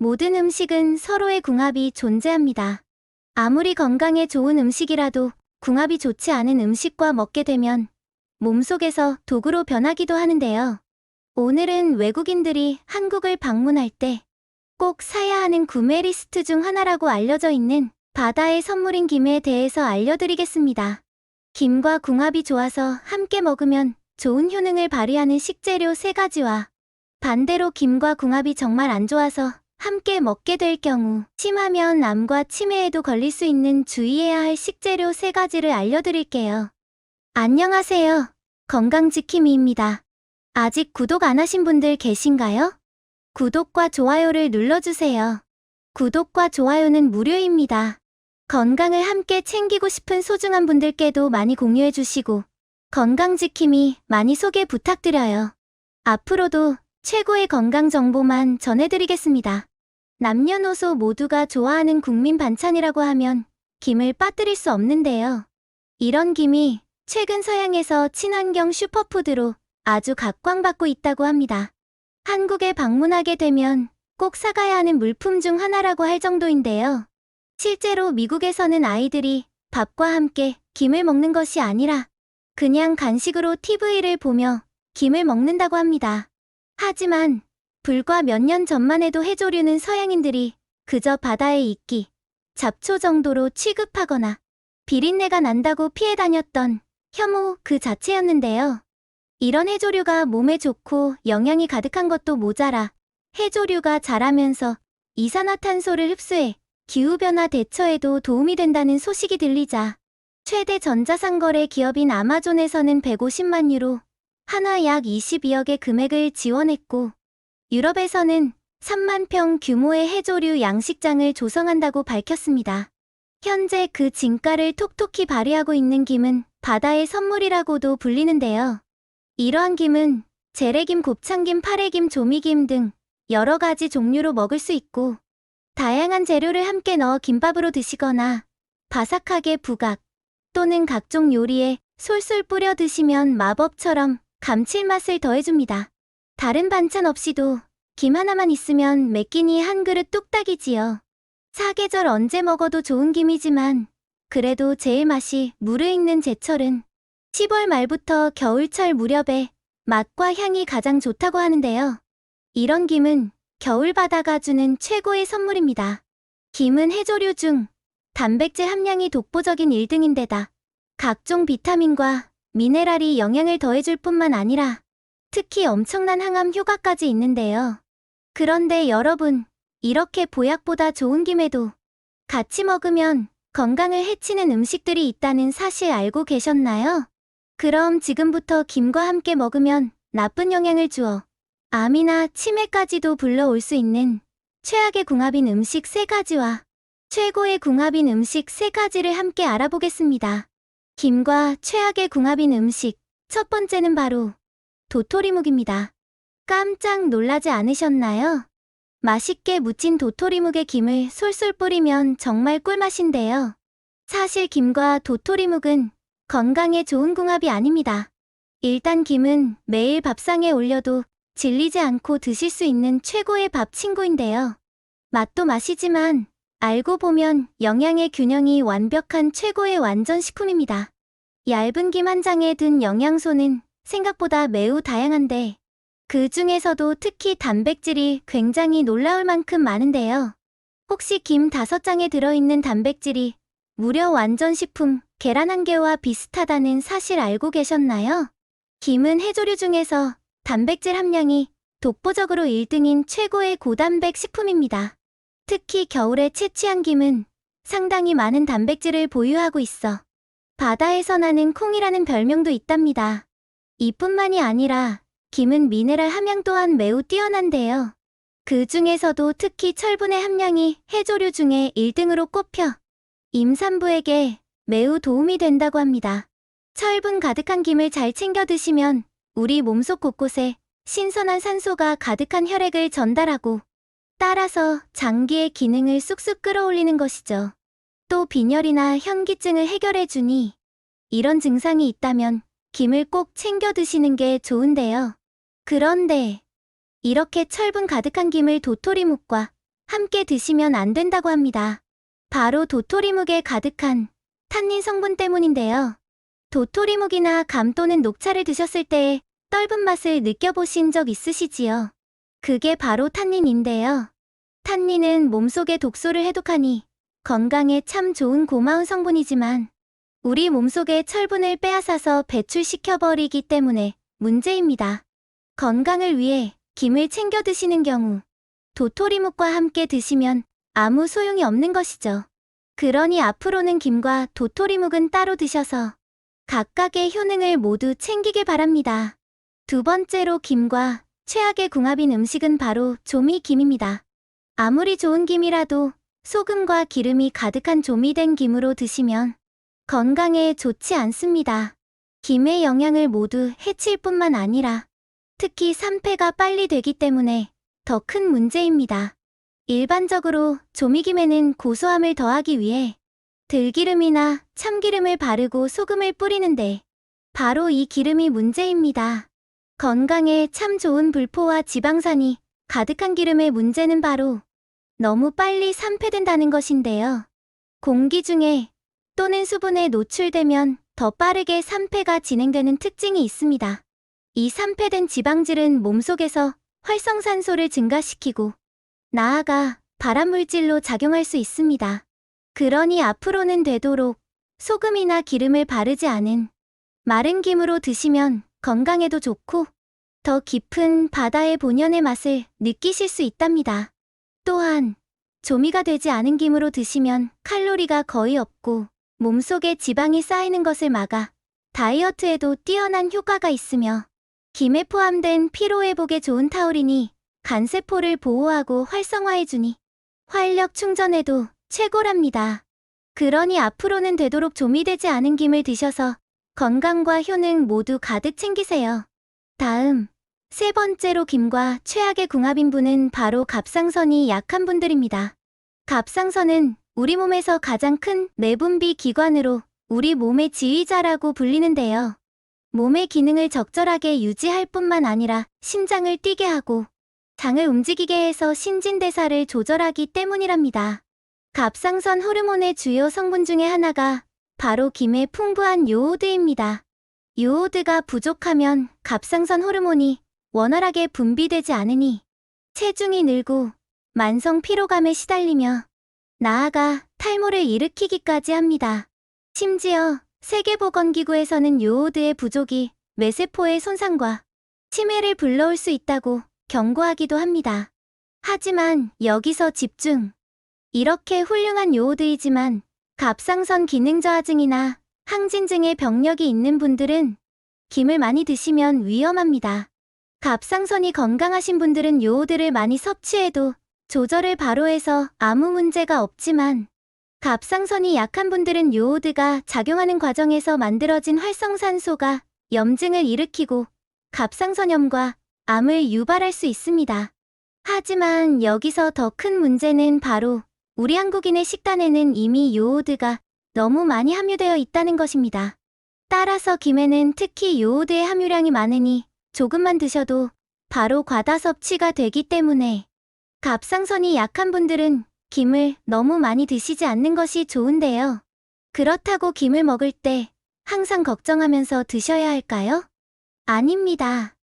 모든 음식은 서로의 궁합이 존재합니다. 아무리 건강에 좋은 음식이라도 궁합이 좋지 않은 음식과 먹게 되면 몸속에서 독으로 변하기도 하는데요. 오늘은 외국인들이 한국을 방문할 때 꼭 사야 하는 구매 리스트 중 하나라고 알려져 있는 바다의 선물인 김에 대해서 알려드리겠습니다. 김과 궁합이 좋아서 함께 먹으면 좋은 효능을 발휘하는 식재료 3가지와 반대로 김과 궁합이 정말 안 좋아서 함께 먹게 될 경우 심하면 암과 치매에도 걸릴 수 있는 주의해야 할 식재료 3가지를 알려드릴게요. 안녕하세요. 건강지킴이입니다. 아직 구독 안 하신 분들 계신가요? 구독과 좋아요를 눌러주세요. 구독과 좋아요는 무료입니다. 건강을 함께 챙기고 싶은 소중한 분들께도 많이 공유해주시고 건강지킴이 많이 소개 부탁드려요. 앞으로도 최고의 건강 정보만 전해드리겠습니다. 남녀노소 모두가 좋아하는 국민 반찬이라고 하면 김을 빠뜨릴 수 없는데요. 이런 김이 최근 서양에서 친환경 슈퍼푸드로 아주 각광받고 있다고 합니다. 한국에 방문하게 되면 꼭 사가야 하는 물품 중 하나라고 할 정도인데요. 실제로 미국에서는 아이들이 밥과 함께 김을 먹는 것이 아니라 그냥 간식으로 TV를 보며 김을 먹는다고 합니다. 하지만 불과 몇 년 전만 해도 해조류는 서양인들이 그저 바다에 있기, 잡초 정도로 취급하거나 비린내가 난다고 피해 다녔던 혐오 그 자체였는데요. 이런 해조류가 몸에 좋고 영양이 가득한 것도 모자라 해조류가 자라면서 이산화탄소를 흡수해 기후변화 대처에도 도움이 된다는 소식이 들리자 최대 전자상거래 기업인 아마존에서는 150만 유로, 한화 약 22억의 금액을 지원했고 유럽에서는 3만 평 규모의 해조류 양식장을 조성한다고 밝혔습니다. 현재 그 진가를 톡톡히 발휘하고 있는 김은 바다의 선물이라고도 불리는데요. 이러한 김은 재래김, 곱창김, 파래김, 조미김 등 여러 가지 종류로 먹을 수 있고 다양한 재료를 함께 넣어 김밥으로 드시거나 바삭하게 부각 또는 각종 요리에 솔솔 뿌려 드시면 마법처럼 감칠맛을 더해줍니다. 다른 반찬 없이도 김 하나만 있으면 몇 끼니 한 그릇 뚝딱이지요. 사계절 언제 먹어도 좋은 김이지만 그래도 제일 맛이 무르익는 제철은 10월 말부터 겨울철 무렵에 맛과 향이 가장 좋다고 하는데요. 이런 김은 겨울바다가 주는 최고의 선물입니다. 김은 해조류 중 단백질 함량이 독보적인 1등인데다 각종 비타민과 미네랄이 영양을 더해줄 뿐만 아니라 특히 엄청난 항암 효과까지 있는데요. 그런데 여러분, 이렇게 보약보다 좋은 김에도 같이 먹으면 건강을 해치는 음식들이 있다는 사실 알고 계셨나요? 그럼 지금부터 김과 함께 먹으면 나쁜 영향을 주어 암이나 치매까지도 불러올 수 있는 최악의 궁합인 음식 3가지와 최고의 궁합인 음식 3가지를 함께 알아보겠습니다. 김과 최악의 궁합인 음식, 첫 번째는 바로 도토리묵입니다. 깜짝 놀라지 않으셨나요? 맛있게 무친 도토리묵에 김을 솔솔 뿌리면 정말 꿀맛인데요. 사실 김과 도토리묵은 건강에 좋은 궁합이 아닙니다. 일단 김은 매일 밥상에 올려도 질리지 않고 드실 수 있는 최고의 밥 친구인데요. 맛도 맛이지만 알고 보면 영양의 균형이 완벽한 최고의 완전 식품입니다. 얇은 김 한 장에 든 영양소는 생각보다 매우 다양한데 그 중에서도 특히 단백질이 굉장히 놀라울 만큼 많은데요. 혹시 김 5장에 들어있는 단백질이 무려 완전식품 계란 1개와 비슷하다는 사실 알고 계셨나요? 김은 해조류 중에서 단백질 함량이 독보적으로 1등인 최고의 고단백 식품입니다. 특히 겨울에 채취한 김은 상당히 많은 단백질을 보유하고 있어 바다에서 나는 콩이라는 별명도 있답니다. 이뿐만이 아니라 김은 미네랄 함량 또한 매우 뛰어난데요. 그 중에서도 특히 철분의 함량이 해조류 중에 1등으로 꼽혀 임산부에게 매우 도움이 된다고 합니다. 철분 가득한 김을 잘 챙겨 드시면 우리 몸속 곳곳에 신선한 산소가 가득한 혈액을 전달하고 따라서 장기의 기능을 쑥쑥 끌어올리는 것이죠. 또 빈혈이나 현기증을 해결해주니 이런 증상이 있다면 김을 꼭 챙겨 드시는 게 좋은데요. 그런데 이렇게 철분 가득한 김을 도토리묵과 함께 드시면 안 된다고 합니다. 바로 도토리묵에 가득한 탄닌 성분 때문인데요. 도토리묵이나 감 또는 녹차를 드셨을 때의 떫은 맛을 느껴보신 적 있으시지요? 그게 바로 탄닌인데요. 탄닌은 몸속의 독소를 해독하니 건강에 참 좋은 고마운 성분이지만 우리 몸속의 철분을 빼앗아서 배출시켜버리기 때문에 문제입니다. 건강을 위해 김을 챙겨 드시는 경우 도토리묵과 함께 드시면 아무 소용이 없는 것이죠. 그러니 앞으로는 김과 도토리묵은 따로 드셔서 각각의 효능을 모두 챙기길 바랍니다. 두 번째로 김과 최악의 궁합인 음식은 바로 조미김입니다. 아무리 좋은 김이라도 소금과 기름이 가득한 조미된 김으로 드시면 건강에 좋지 않습니다. 김의 영양을 모두 해칠 뿐만 아니라 특히 산패가 빨리 되기 때문에 더 큰 문제입니다. 일반적으로 조미김에는 고소함을 더하기 위해 들기름이나 참기름을 바르고 소금을 뿌리는데 바로 이 기름이 문제입니다. 건강에 참 좋은 불포와 지방산이 가득한 기름의 문제는 바로 너무 빨리 산패된다는 것인데요. 공기 중에 또는 수분에 노출되면 더 빠르게 산패가 진행되는 특징이 있습니다. 이 산패된 지방질은 몸속에서 활성산소를 증가시키고 나아가 발암물질로 작용할 수 있습니다. 그러니 앞으로는 되도록 소금이나 기름을 바르지 않은 마른 김으로 드시면 건강에도 좋고 더 깊은 바다의 본연의 맛을 느끼실 수 있답니다. 또한 조미가 되지 않은 김으로 드시면 칼로리가 거의 없고 몸속에 지방이 쌓이는 것을 막아 다이어트에도 뛰어난 효과가 있으며 김에 포함된 피로회복에 좋은 타우린이 간세포를 보호하고 활성화해주니 활력 충전에도 최고랍니다. 그러니 앞으로는 되도록 조미되지 않은 김을 드셔서 건강과 효능 모두 가득 챙기세요. 다음, 세 번째로 김과 최악의 궁합인 분은 바로 갑상선이 약한 분들입니다. 갑상선은 우리 몸에서 가장 큰 내분비 기관으로 우리 몸의 지휘자라고 불리는데요. 몸의 기능을 적절하게 유지할 뿐만 아니라 심장을 뛰게 하고 장을 움직이게 해서 신진대사를 조절하기 때문이랍니다. 갑상선 호르몬의 주요 성분 중에 하나가 바로 김의 풍부한 요오드입니다. 요오드가 부족하면 갑상선 호르몬이 원활하게 분비되지 않으니 체중이 늘고 만성 피로감에 시달리며 나아가 탈모를 일으키기까지 합니다. 심지어 세계보건기구에서는 요오드의 부족이 뇌세포의 손상과 치매를 불러올 수 있다고 경고하기도 합니다. 하지만 여기서 집중! 이렇게 훌륭한 요오드이지만 갑상선 기능 저하증이나 항진증의 병력이 있는 분들은 김을 많이 드시면 위험합니다. 갑상선이 건강하신 분들은 요오드를 많이 섭취해도 조절을 바로 해서 아무 문제가 없지만 갑상선이 약한 분들은 요오드가 작용하는 과정에서 만들어진 활성산소가 염증을 일으키고 갑상선염과 암을 유발할 수 있습니다. 하지만 여기서 더 큰 문제는 바로 우리 한국인의 식단에는 이미 요오드가 너무 많이 함유되어 있다는 것입니다. 따라서 김에는 특히 요오드의 함유량이 많으니 조금만 드셔도 바로 과다 섭취가 되기 때문에 갑상선이 약한 분들은 김을 너무 많이 드시지 않는 것이 좋은데요. 그렇다고 김을 먹을 때 항상 걱정하면서 드셔야 할까요? 아닙니다.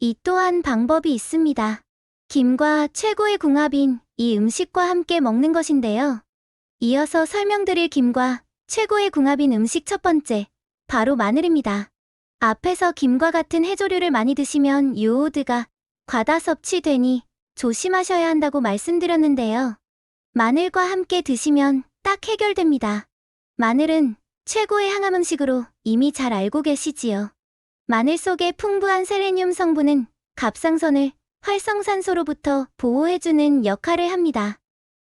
이 또한 방법이 있습니다. 김과 최고의 궁합인 이 음식과 함께 먹는 것인데요. 이어서 설명드릴 김과 최고의 궁합인 음식 첫 번째, 바로 마늘입니다. 앞에서 김과 같은 해조류를 많이 드시면 요오드가 과다 섭취되니 조심하셔야 한다고 말씀드렸는데요. 마늘과 함께 드시면 딱 해결됩니다. 마늘은 최고의 항암 음식으로 이미 잘 알고 계시지요. 마늘 속의 풍부한 셀레늄 성분은 갑상선을 활성산소로부터 보호해주는 역할을 합니다.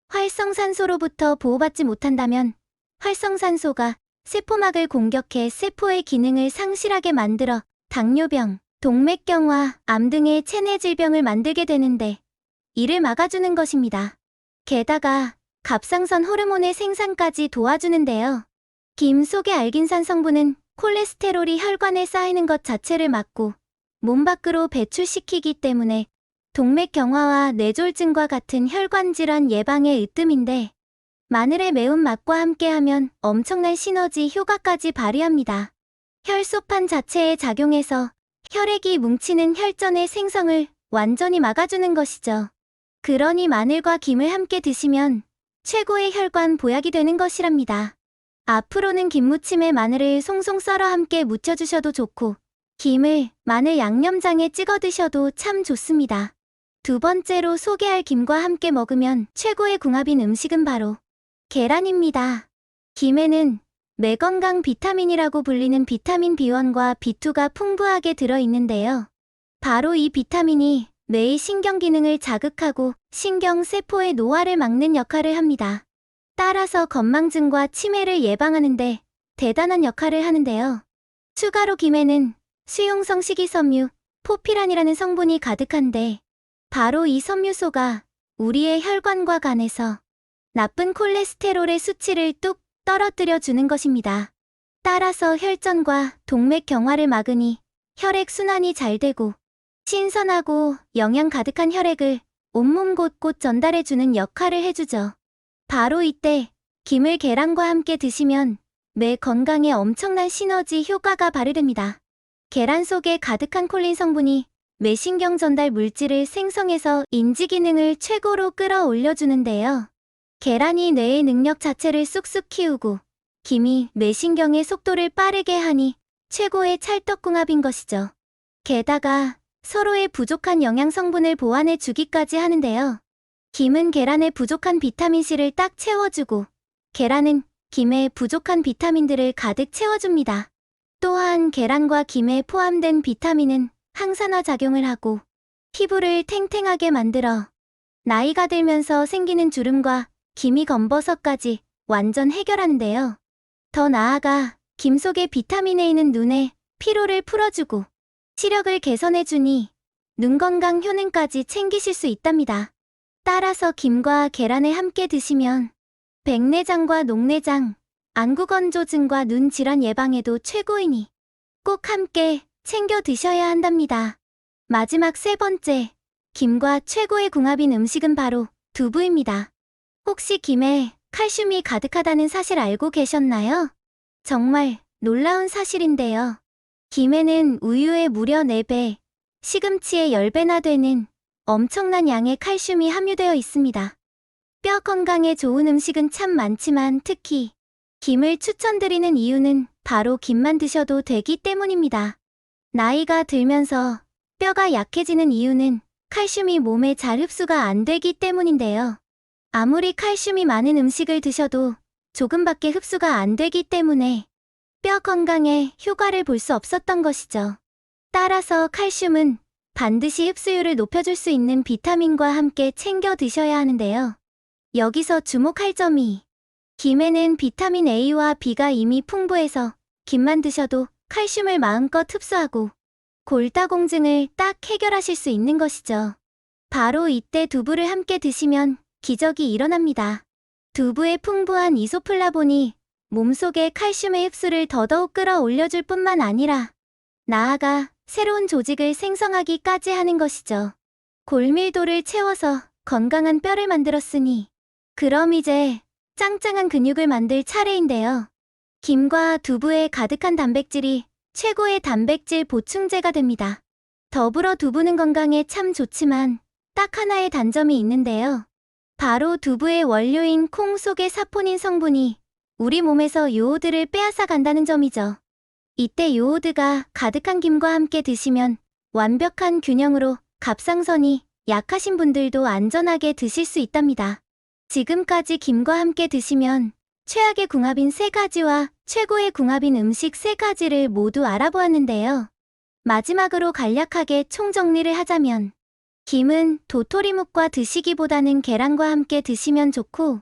활성산소로부터 보호받지 못한다면 활성산소가 세포막을 공격해 세포의 기능을 상실하게 만들어 당뇨병, 동맥경화, 암 등의 체내 질병을 만들게 되는데 이를 막아주는 것입니다. 게다가 갑상선 호르몬의 생산까지 도와주는데요. 김 속의 알긴산 성분은 콜레스테롤이 혈관에 쌓이는 것 자체를 막고 몸 밖으로 배출시키기 때문에 동맥 경화와 뇌졸중과 같은 혈관 질환 예방에 으뜸인데 마늘의 매운맛과 함께하면 엄청난 시너지 효과까지 발휘합니다. 혈소판 자체에 작용해서 혈액이 뭉치는 혈전의 생성을 완전히 막아주는 것이죠. 그러니 마늘과 김을 함께 드시면 최고의 혈관 보약이 되는 것이랍니다. 앞으로는 김무침에 마늘을 송송 썰어 함께 무쳐주셔도 좋고 김을 마늘 양념장에 찍어 드셔도 참 좋습니다. 두 번째로 소개할 김과 함께 먹으면 최고의 궁합인 음식은 바로 계란입니다. 김에는 뇌건강 비타민이라고 불리는 비타민 B1과 B2가 풍부하게 들어있는데요. 바로 이 비타민이 뇌의 신경 기능을 자극하고 신경세포의 노화를 막는 역할을 합니다. 따라서 건망증과 치매를 예방하는데 대단한 역할을 하는데요. 추가로 김에는 수용성 식이섬유, 포피란이라는 성분이 가득한데 바로 이 섬유소가 우리의 혈관과 간에서 나쁜 콜레스테롤의 수치를 뚝 떨어뜨려 주는 것입니다. 따라서 혈전과 동맥 경화를 막으니 혈액 순환이 잘 되고 신선하고 영양 가득한 혈액을 온몸 곳곳 전달해주는 역할을 해주죠. 바로 이때 김을 계란과 함께 드시면 뇌 건강에 엄청난 시너지 효과가 발휘됩니다. 계란 속에 가득한 콜린 성분이 뇌신경 전달 물질을 생성해서 인지 기능을 최고로 끌어올려주는데요. 계란이 뇌의 능력 자체를 쑥쑥 키우고 김이 뇌신경의 속도를 빠르게 하니 최고의 찰떡궁합인 것이죠. 게다가 서로의 부족한 영양 성분을 보완해 주기까지 하는데요. 김은 계란의 부족한 비타민C를 딱 채워주고 계란은 김의 부족한 비타민들을 가득 채워줍니다. 또한 계란과 김에 포함된 비타민은 항산화 작용을 하고 피부를 탱탱하게 만들어 나이가 들면서 생기는 주름과 기미 검버섯까지 완전 해결하는데요. 더 나아가 김 속의 비타민 A는 눈의 피로를 풀어주고 시력을 개선해주니 눈 건강 효능까지 챙기실 수 있답니다. 따라서 김과 계란을 함께 드시면 백내장과 녹내장, 안구건조증과 눈 질환 예방에도 최고이니 꼭 함께 챙겨 드셔야 한답니다. 마지막 세 번째, 김과 최고의 궁합인 음식은 바로 두부입니다. 혹시 김에 칼슘이 가득하다는 사실 알고 계셨나요? 정말 놀라운 사실인데요. 김에는 우유의 무려 4배, 시금치의 10배나 되는 엄청난 양의 칼슘이 함유되어 있습니다. 뼈 건강에 좋은 음식은 참 많지만 특히 김을 추천드리는 이유는 바로 김만 드셔도 되기 때문입니다. 나이가 들면서 뼈가 약해지는 이유는 칼슘이 몸에 잘 흡수가 안 되기 때문인데요. 아무리 칼슘이 많은 음식을 드셔도 조금밖에 흡수가 안 되기 때문에 뼈 건강에 효과를 볼 수 없었던 것이죠. 따라서 칼슘은 반드시 흡수율을 높여줄 수 있는 비타민과 함께 챙겨 드셔야 하는데요. 여기서 주목할 점이 김에는 비타민 A와 B가 이미 풍부해서 김만 드셔도 칼슘을 마음껏 흡수하고 골다공증을 딱 해결하실 수 있는 것이죠. 바로 이때 두부를 함께 드시면 기적이 일어납니다. 두부의 풍부한 이소플라본이 몸속의 칼슘의 흡수를 더더욱 끌어올려줄 뿐만 아니라 나아가 새로운 조직을 생성하기까지 하는 것이죠. 골밀도를 채워서 건강한 뼈를 만들었으니 그럼 이제 짱짱한 근육을 만들 차례인데요. 김과 두부에 가득한 단백질이 최고의 단백질 보충제가 됩니다. 더불어 두부는 건강에 참 좋지만 딱 하나의 단점이 있는데요. 바로 두부의 원료인 콩 속의 사포닌 성분이 우리 몸에서 요오드를 빼앗아 간다는 점이죠. 이때 요오드가 가득한 김과 함께 드시면 완벽한 균형으로 갑상선이 약하신 분들도 안전하게 드실 수 있답니다. 지금까지 김과 함께 드시면 최악의 궁합인 3가지와 최고의 궁합인 음식 3가지를 모두 알아보았는데요. 마지막으로 간략하게 총정리를 하자면 김은 도토리묵과 드시기보다는 계란과 함께 드시면 좋고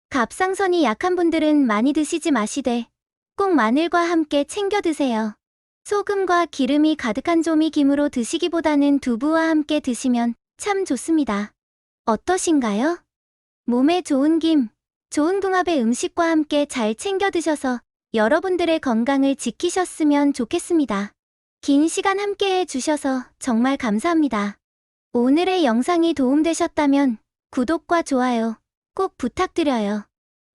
갑상선이 약한 분들은 많이 드시지 마시되 꼭 마늘과 함께 챙겨 드세요. 소금과 기름이 가득한 조미김으로 드시기보다는 두부와 함께 드시면 참 좋습니다. 어떠신가요? 몸에 좋은 김, 좋은 궁합의 음식과 함께 잘 챙겨 드셔서 여러분들의 건강을 지키셨으면 좋겠습니다. 긴 시간 함께 해주셔서 정말 감사합니다. 오늘의 영상이 도움되셨다면 구독과 좋아요 꼭 부탁드려요.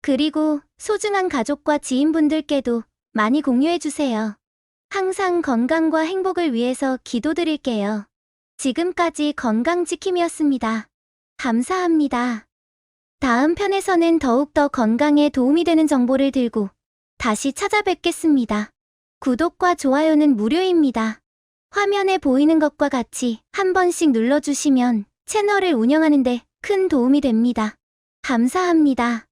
그리고 소중한 가족과 지인분들께도 많이 공유해주세요. 항상 건강과 행복을 위해서 기도드릴게요. 지금까지 건강지킴이었습니다. 감사합니다. 다음 편에서는 더욱더 건강에 도움이 되는 정보를 들고 다시 찾아뵙겠습니다. 구독과 좋아요는 무료입니다. 화면에 보이는 것과 같이 한 번씩 눌러주시면 채널을 운영하는 데 큰 도움이 됩니다. 감사합니다.